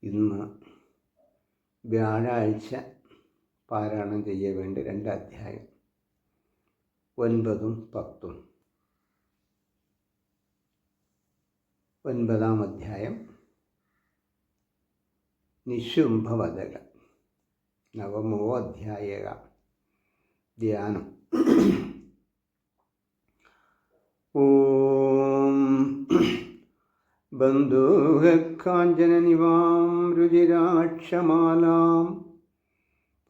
ഇന്ന് വ്യാഴാഴ്ച പാരായണം ചെയ്യ വേണ്ടി 2 അധ്യായം 9ഉം 10ഉം. 9ാം അധ്യായം നിശുംഭവധക. 9മോ അധ്യായ ധ്യാനം. ഓം ബന്ധൂഹക്കാഞ്ചനനിവാം രുചിരാക്ഷമാലാം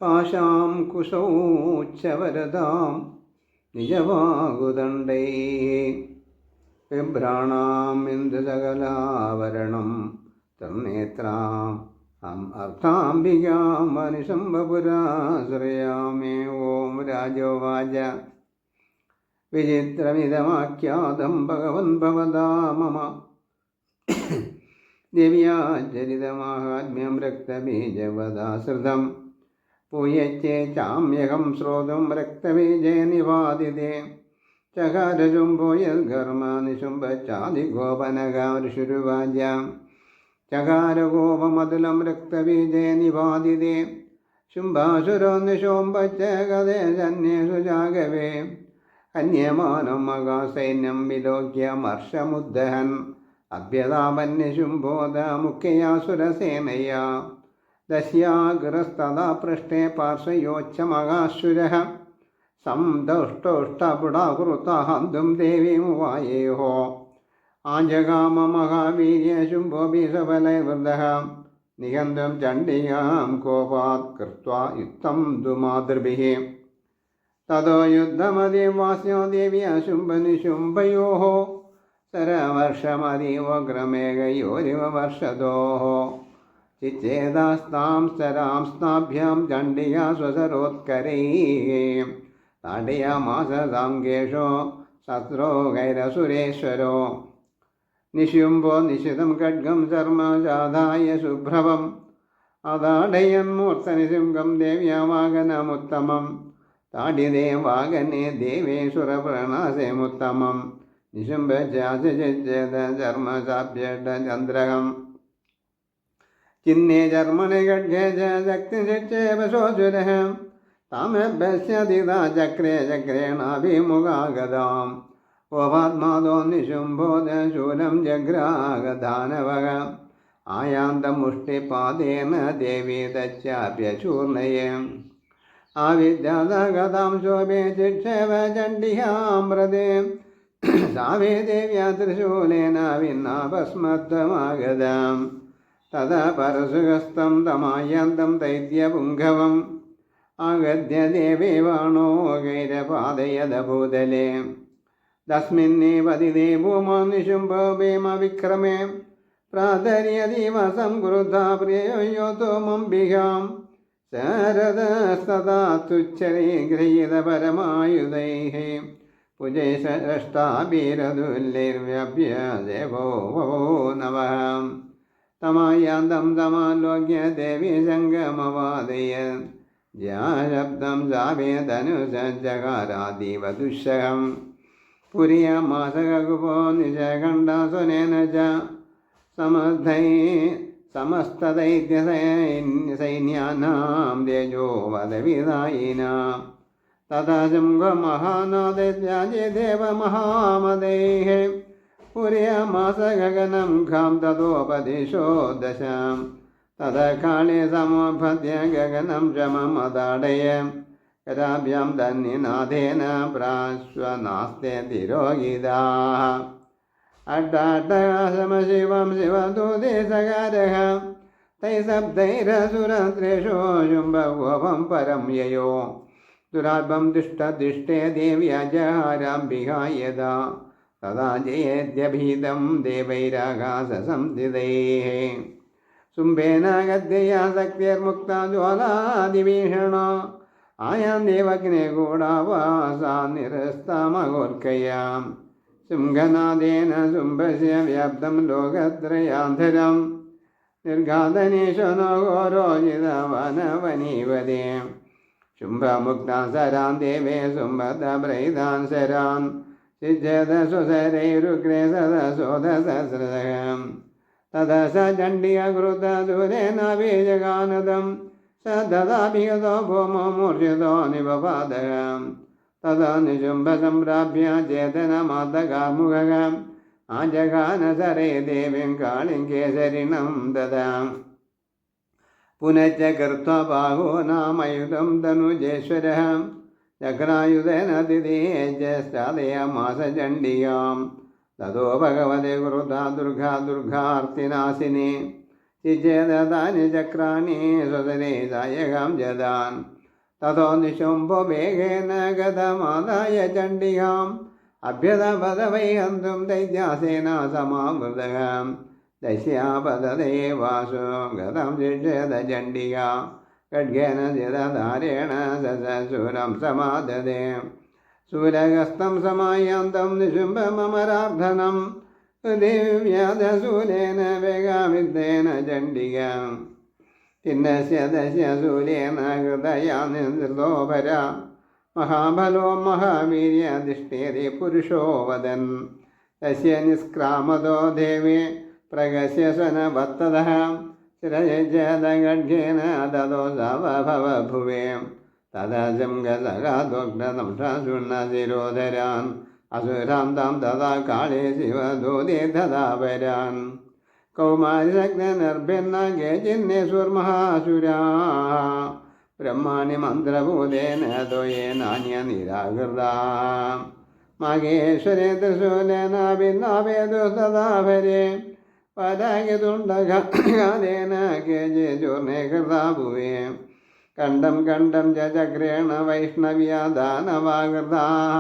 പാശാം കുശൗച്ചവരതാം നിജവാകുദണ്ഡൈ വിഭ്രാണാം ഇന്ദുസകലാവരണം തന്നേത്രാം അർത്ഥാംബികാം വനിശംഭപുരാശ്രയാമേ. ഓം രാജോവാച വിചിത്രമിതമാഖ്യാതം ഭഗവൻ ഭവതാ മമ ദിവ്യാചരിതമാഹാത്മ്യം രക്തബീജവദാശ്രിതം പൂയച്ചേ ചാമ്യഹം ശ്രോതും രക്തബീജേ നിവാദിതേ ചകാരശുംഭോ യദ്ഘർമ്മ നിശുംഭച്ചാദിഗോപനകാരുഷുരുവാജ്യാം ചകാരഗോപമതുലം രക്തബീജേ നിവാദിതേ ശുംഭാസുരോ നിശോംഭച്ചകദേശന്യേഷു ജാഗവേ ഹന്യമാനം മഹാസൈന്യം വിലോക്യ മർഷമുദ്ധഹൻ അഭ്യതാപന്യശുംഭോധമുഖ്യയാസുരസേനയാ ദശ്യാഗ്രസ്തദാ പൃഷ്ഠേ പാർശ്വയോച്ഛമഹാസുരഃ സംദുഷ്ടോഷ്ടപുടാകൃതഹന്തും ദേവീമുവായേഹോ ആജഗാമ മഹാവീര്യശുംഭോഭിസഫലൈർവൃതഃ നിഹന്തും ചണ്ഡികാം കോപാത് കൃത്വാ യുക്തം ദുമാതൃഭിः തതോ യുദ്ധമതിവാസ്യോ ദേവ്യാ ശുംഭനിശുംഭയോः സരവർഷമതീവോഗ്രമേഘയോരിവ വർഷതോः ചിച്ചേതാസ്താം സരാംസ്താഭ്യാം ചണ്ഡികാ സ്വസരോത്കരൈः താടയാമാസ സാംഗേഷോ ശത്രോഗൈരസുരേശ്വരോ നിശുംഭോ നിശിതം ഖഡ്ഗം ചർമ്മജാധായ ശുഭ്രവം അതാടയന്മൂർത്തനിശുംഭം ദേവ്യാവാഹനമുത്തമം താടിതേ വാഗനെ ദേവേശ്വരപ്രണാസേമുത്തമം നിശുംഭചാചേത ചർമ്മസാഭ്യചന്ദ്രകം ചിഹ്നേ ചർമ്മണി ഖഡ്ഗേചക്തിശിക്ഷേപശോചുരഃ താമഭ്യസ്യതിതാ ചക്രേ ചക്രേണാഭിമുഖാഗതാം കോപാത്മാദോ നിശുംഭോദശൂലം ജഗ്രാഗദാനവഃ ആയാന്തം മുഷ്ടിപാദേന ദേവീ തച്ചാഭ്യചൂർണയേ ആവിദ്യാദഗതാം ശോഭേ ചിക്ഷേപ ചണ്ഡികാമ്രതേ സാവേ ദേവ്യാ ത്രിശൂലേന വിന്നാഭസ്മത്വമാഗതാം തഥാ പരശുഹസ്തം തമായാന്തം ദൈത്യപുംഗവം ആഗദ്യ ദേവേ വാണോ ഗൈരപാദയദഭൂതലേ തസ്മിന്നേവതിദേ ഭൂമോ നിശുംഭോ ഭീമവിക്രമേ പ്രാതര്യതീവ സംക്രുദ്ധാ പ്രിയോയോതോമംബികാം ശരദസ്തദാ തുച്ഛരേ ഗൃഹീത പരമായുധൈഃ പുജൈഷഷ്ടാഭിരതുല്യൈർവ്യഭ്യദേവോ നവഃ തമായാന്തം തമാലോക്യ ദേവീ സംഗമവാദയ ജാശബ്ദം സാവേദനുസജ്ജകാരാദീവ ദുഃസഹം പുരിയമാസകുപോ നിശകണ്ഠാസുനേന ച സമർത്ഥൈ സമസ്തദൈത്യസൈന്യാനാം തേജോ വദവിദായിനാം തഥാ ശംഖമഹാനാദത്യാജിദേവ മഹാമദൈഃ പുരിയമാസഗഗനം ഖാം തതോപദിശോ ദശാം തഥാ കാളേ സമോപദ്യ ഗഗനം ശമമതാടയ കരാഭ്യാം ധന്യനാഥേന പ്രാശ്വനാസ്തേ തിരോഹിതാഃ അഡ്ഡാട്ടകാശമശിവം ശിവദൂതേ സകാരഃ തൈസബ്ദൈരസുരന്ത്രേഷോ ശുംഭഗോപം പരം യയോ ദുരാത്മം ദുഷ്ടദിഷ്ടേ ദേവ്യാജഹാരാംബികാ യഥാ തഥാ ജയേദ്യഭീതം ദേവൈരാകാശസംസ്ഥിതൈഃ ശുംഭേന ഗദ്യയാ ശക്തിർമുക്താ ജ്വാലാദിഭീഷണ ആയാം ദേവഗ്നേ ഗൂഢാവാസാ നിരസ്തമഗോർക്കയാം ശുംഭനാദേന ശുംഭസ്യ വ്യാപ്തം ലോകത്രയാന്ധരം നിർഘാതനീശനോ ഘോരോജിതവനവനീവതേ ശുംഭമുക്താൻ സരാൻ ദേവേ ശുംഭദ്രൈതാൻ ശരാൻ സിജ്ജത സുസരൈരുഗ്രേ സദസോദസഹം तदा स चण्डिककृतदूरेण बीजगानदं स ददाभिगतो भूमौ मूर्छितो निपपादः तदा निशुम्भसम्प्राप्य चेतनमातकार्मुकः आजगानसरे देवीं काळीं केसरिणं तदा पुनश्च कृत्वा बाहो नामयुधं तनुजेश्वरः चक्रायुधेन दिदेश्चादयमास चण्डिकां ततो भगवते कृता दुर्गा दुर्गार्तिनाशिनी चिचेदतानि चक्राणि स्वसरे सायकां जदान् ततो निशुम्भो वेगेन गतमादाय चण्डिकाम् अभ्यदपदवै हन्तुं दैत्यासेना समावृतः दस्यापदते वासु गतं शिक्षेद चण्डिका खड्गेन शिरधारेण सशूरं समाददे शूलहस्तं समायान्तं निशुम्भममरार्धनं दिव्यादशूलेन वेगामिद्धेन चण्डिका चिन्नस्य दस्य शूलेन हृदयानिर्दोपरा महाबलो महावीर्यधिष्ठेरि पुरुषो वदन् तस्य निष्क्रामतो देवे प्रगस्य स्वनवत्तदः शिरयजदगड्गेन ततो सवभवभुवे तदा जङ्गसगादोग्धदंशाशूर्णशिरोधरान् असुरां तां तदा काले शिवदूते तदा वरान् कौमारिशग्ननिर्भिन्न केचिन्नेश्वर्महासुराः ब्रह्माणि मन्त्रभूतेन तो ये नान्यनिराकृता मागेश्वरे त्रिशूलेन भिन्नाभेदो तदा भरे परागतुण्डघातेन केचे चूर्णे कृता भुवे कण्डं कण्डं च चक्रेण वैष्णव्या दानवाकृताः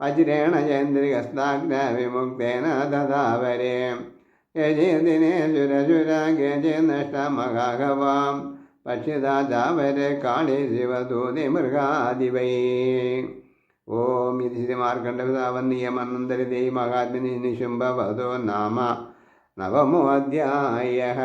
वज्रेण चन्द्रिकस्ताग्नविमुक्तेन तथा वरे केचे दिने सुरसुरा केचे नष्टमघाघवां पक्षिता चावरे काळे शिवदूते मृगादिवै ओम इति श्रीमार्कण्डवन्नियमनन्तरिते महात्मनि निशुम्भवधो नाम नवमोऽध्यायः।